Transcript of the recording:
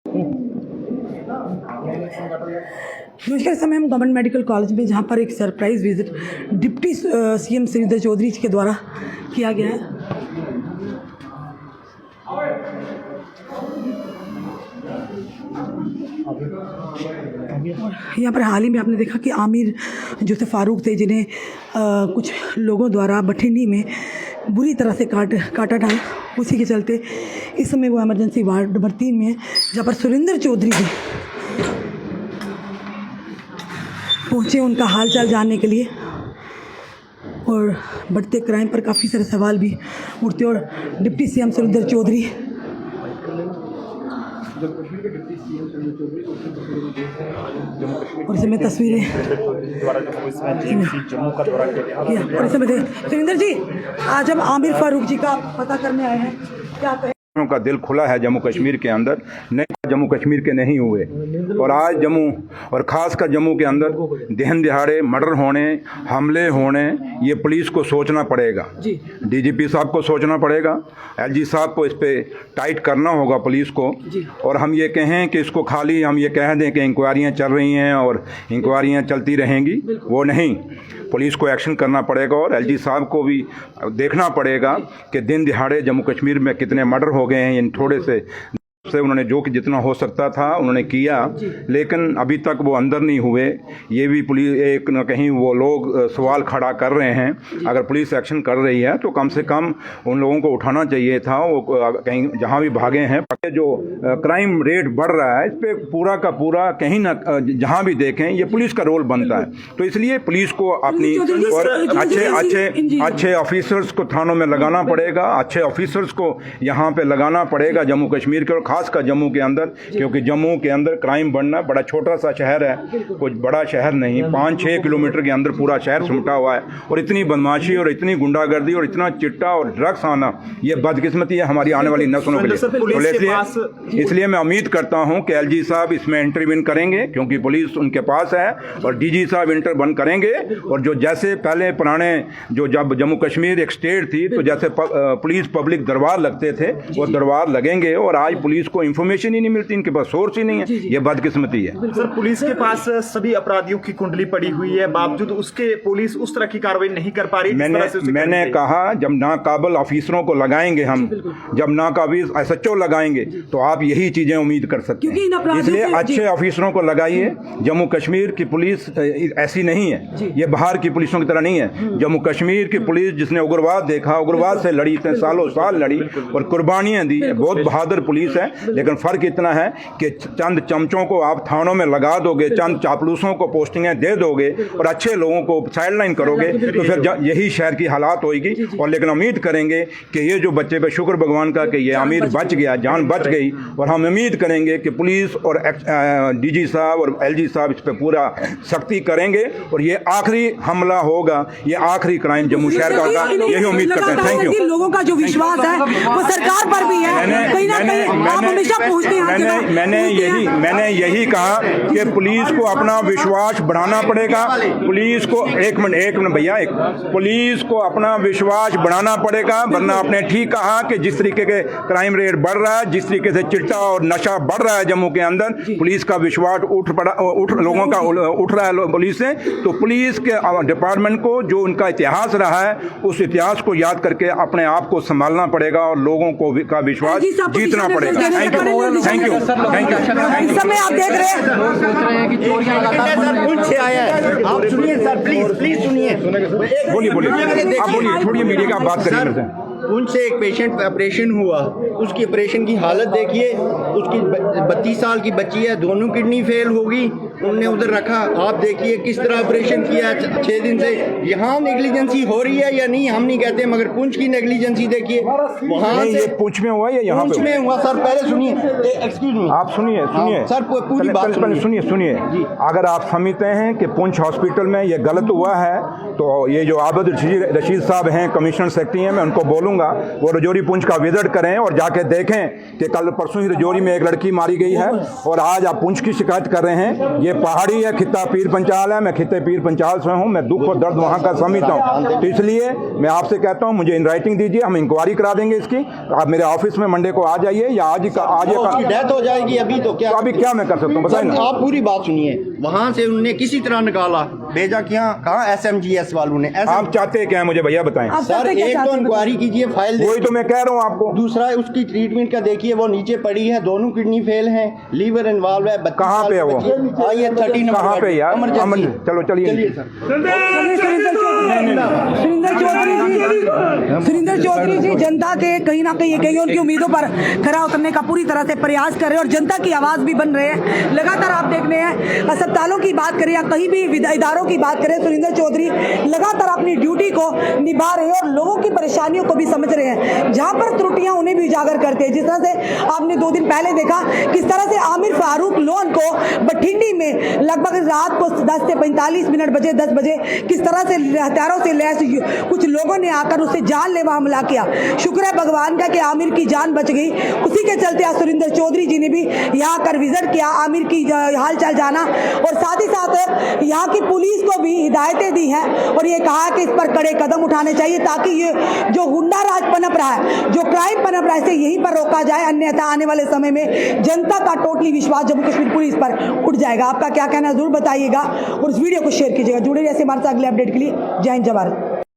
नमस्कार, समय हम गवर्नमेंट मेडिकल कॉलेज में, जहाँ पर एक surprise visit deputy CM Shridhar Chaudhary ji के द्वारा किया गया है। यहाँ पर हाल ही में आपने देखा कि आमिर जो थे फारूक थे, जिन्हें कुछ लोगों द्वारा बठिंडी में बुरी तरह से काटा था। उसी के चलते इस समय वो इमरजेंसी वार्ड नंबर 3 में है, जहाँ पर सुरेंद्र चौधरी जी पहुँचे उनका हालचाल जानने के लिए। और बढ़ते क्राइम पर काफ़ी सारे सवाल भी उठते और डिप्टी सीएम सुरेंद्र चौधरी और इसमें तस्वीरें और इसमें सुरेंद्र जी, आज हम आमिर फारूक जी का पता करने आए हैं, क्या कहें? का दिल खुला है जम्मू कश्मीर के अंदर, नहीं जम्मू कश्मीर के नहीं हुए। और आज जम्मू और ख़ासकर जम्मू के अंदर दिन दिहाड़े मर्डर होने, हमले होने, ये पुलिस को सोचना पड़ेगा। डीजीपी साहब को सोचना पड़ेगा, एलजी साहब को इस पर टाइट करना होगा पुलिस को। और हम ये कहें कि इसको खाली हम ये कह दें कि इंक्वायरियाँ चल रही हैं और इंक्वायरियाँ चलती रहेंगी, वो नहीं। पुलिस को एक्शन करना पड़ेगा और एलजी साहब को भी देखना पड़ेगा कि दिन दिहाड़े जम्मू कश्मीर में कितने मर्डर हो गए हैं। इन थोड़े से उन्होंने जो कि जितना हो सकता था उन्होंने किया, लेकिन अभी तक वो अंदर नहीं हुए। ये भी पुलिस एक न कहीं वो लोग सवाल खड़ा कर रहे हैं। अगर पुलिस एक्शन कर रही है तो कम से कम उन लोगों को उठाना चाहिए था। वो कहीं जहाँ भी भागे हैं, जो क्राइम रेट बढ़ रहा है, इस पर पूरा का पूरा कहीं ना जहाँ भी देखें ये पुलिस का रोल बनता है। तो इसलिए पुलिस को अपनी और अच्छे ऑफिसर्स को थानों में लगाना पड़ेगा, अच्छे ऑफिसर्स को यहाँ पे लगाना पड़ेगा जम्मू कश्मीर के, और खासकर जम्मू के अंदर, क्योंकि जम्मू के अंदर क्राइम बढ़ना, बड़ा छोटा सा शहर है, कुछ बड़ा शहर नहीं, 5-6 किलोमीटर के अंदर पूरा शहर सिमटा हुआ है। और इतनी बदमाशी और इतनी गुंडागर्दी और इतना चिट्टा और ड्रग्स आना, ये बदकिस्मती है हमारी आने वाली नस्लों के लिए। इसलिए मैं उम्मीद करता हूँ कि एलजी साहब इसमें इंटरवीन करेंगे, क्योंकि पुलिस उनके पास है, और डीजी साहब इंटरवन करेंगे। और जो जैसे पहले पुराने जो जब जम्मू कश्मीर एक स्टेट थी, तो जैसे पुलिस पब्लिक दरबार लगते थे, वो दरबार लगेंगे। और आज पुलिस को इंफॉर्मेशन ही नहीं मिलती, इनके पास सोर्स ही नहीं है। ये बदकिस्मती है। सर, पुलिस के पास सभी अपराधियों की कुंडली पड़ी हुई है, बावजूद उसके पुलिस उस तरह की कार्रवाई नहीं कर पा रही। मैंने कहा जब नाकाबिल ऑफिसरों को लगाएंगे हम, जब नाकाबिल एसएचओ लगाएंगे, तो आप यही चीजें उम्मीद कर सकते हैं। इसलिए अच्छे ऑफिसरों को लगाइए। जम्मू कश्मीर की पुलिस ऐसी नहीं है, ये बाहर की पुलिसों की तरह नहीं है। जम्मू कश्मीर की पुलिस जिसने उग्रवाद देखा, उग्रवाद से लड़ी, इतने सालों साल लड़ी और कुर्बानियां दी, बहुत बहादुर पुलिस है। लेकिन फ़र्क इतना है कि चंद चमचों को आप थानों में लगा दोगे, चंद चापलूसों को पोस्टिंगें दे दोगे और अच्छे लोगों को साइडलाइन करोगे, तो फिर यही शहर की हालात होगी। और लेकिन उम्मीद करेंगे कि ये जो बच्चे पे शुक्र भगवान का कि ये आमिर बच गया, जान बच गई। और हम उम्मीद करेंगे कि पुलिस और डीजी साहब और एलजी साहब इस पर पूरा सख्ती करेंगे और ये आखिरी हमला होगा, ये आखिरी क्राइम जम्मू शहर का होगा, यही उम्मीद करते हैं। Thank you. लोगों का जो विश्वास है वो सरकार पर भी है। मैंने यही कहा कि पुलिस को अपना विश्वास बढ़ाना पड़ेगा। पुलिस को एक मिनट भैया, पुलिस को अपना विश्वास बढ़ाना पड़ेगा, वरना आपने ठीक कहा कि जिस तरीके के क्राइम रेट बढ़ रहा है, जिस तरीके से चिट्टा और नशा बढ़ रहा है जम्मू के अंदर, पुलिस का विश्वास लोगों का उठ रहा है पुलिस से। तो पुलिस के डिपार्टमेंट को जो उनका इतिहास रहा है, उस इतिहास को याद करके अपने आप को संभालना पड़ेगा और लोगों को का विश्वास जीतना पड़ेगा। Thank you, thank you, thank you. इस समय आप देख रहे हैं आप सुनिए सर, प्लीज सुनिए। बोलिए आप बोलिए, छोड़िए मीडिया का, आप बात करिए। पुंछ से एक पेशेंट ऑपरेशन हुआ, उसकी ऑपरेशन की हालत देखिए, उसकी 32 साल की बच्ची है, दोनों किडनी फेल होगी, उनने उधर रखा। आप देखिए किस तरह ऑपरेशन किया 6 दिन से। यहाँ नेग्लिजेंसी हो रही है या नहीं हम नहीं कहते, मगर पुंछ की नेग्लिजेंसी देखिए। वहाँ से पुंछ में हुआ या यहाँ पुंछ में हुआ सर? पहले सुनिए, एक्सक्यूज मी, आप सुनिए सर, पूरी बात सुनिए। अगर आप समझते हैं कि पुंछ हॉस्पिटल में ये गलत हुआ है, तो ये जो आबिद रशीद साहब हैं, कमिश्नर सेक्रेटरी हैं, मैं उनको बोलूँ बोलूँगा वो रजौरी पुंछ का विजिट करें और जाके देखें कि कल परसों ही रजौरी में एक लड़की मारी गई है और आज आप पुंछ की शिकायत कर रहे हैं। ये पहाड़ी है, खित्ता पीर पंचाल है, मैं खित्ते पीर पंचाल से हूँ, मैं दुख और दर्द वहाँ का समझता हूँ। तो इसलिए मैं आपसे कहता हूँ मुझे इन राइटिंग दीजिए, हम इंक्वायरी करा देंगे इसकी। आप मेरे ऑफिस में मंडे को आ जाइए या आज डेथ हो जाएगी अभी तो क्या, अभी क्या मैं कर सकता हूँ बताइए ना। आप पूरी बात सुनिए, वहाँ से उनने किसी तरह निकाला, भेजा कहाँ SMGS वालों ने। आप चाहते क्या है मुझे भैया बताएं। सर एक तो इंक्वायरी कीजिए, फाइल वही तो मैं कह रहा हूँ आपको। दूसरा उसकी ट्रीटमेंट का देखिए, वो नीचे पड़ी है, दोनों किडनी फेल हैं, लीवर इन्वॉल्व है। कहाँ पे है वो? आइए 30 नंबर कहाँ पे यार? चलो चलिए सर। सुरेंद्र चौधरी जी जनता के कहीं ना कहीं उनकी उम्मीदों पर खरा उतरने का पूरी तरह से प्रयास कर रहे हैं और जनता की आवाज भी बन रहे हैं। लगातार आप देख रहे हैं अस्पतालों की बात करें या कहीं भी इदारों की बात करें, सुरेंद्र चौधरी लगातार अपनी ड्यूटी को निभा रहे हैं और लोगों की परेशानियों को भी समझ रहे हैं। जहां पर त्रुटियां उन्हें भी उजागर करते हैं। जिस तरह से आपने 2 दिन पहले देखा किस तरह से आमिर फारूक लोन को बठिंडी में लगभग रात को 10 से 45 मिनट बजे 10 बजे किस तरह से हथियारों से लैस कुछ लोगों ने आकर उससे जानलेवा हमला किया। शुक्र है भगवान का कि आमिर की जान बच गई। उसी के चलते आज सुरेंद्र चौधरी जी ने भी यहाँ आकर विजिट किया, आमिर की हालचाल जाना और साथ ही साथ यहाँ की पुलिस को भी हिदायतें दी हैं और ये कहा कि इस पर कड़े कदम उठाने चाहिए ताकि ये जो हुंडा राज पनप रहा है, जो क्राइम पनप रहा है, इसे यहीं पर रोका जाए। अन्यथा आने वाले समय में जनता का टोटली विश्वास जम्मू कश्मीर पुलिस पर उठ जाएगा। आपका क्या कहना है जरूर बताइएगा और इस वीडियो को शेयर कीजिएगा। जुड़े रहिए हमारे साथ अगले अपडेट के लिए। जय हिंद जय भारत।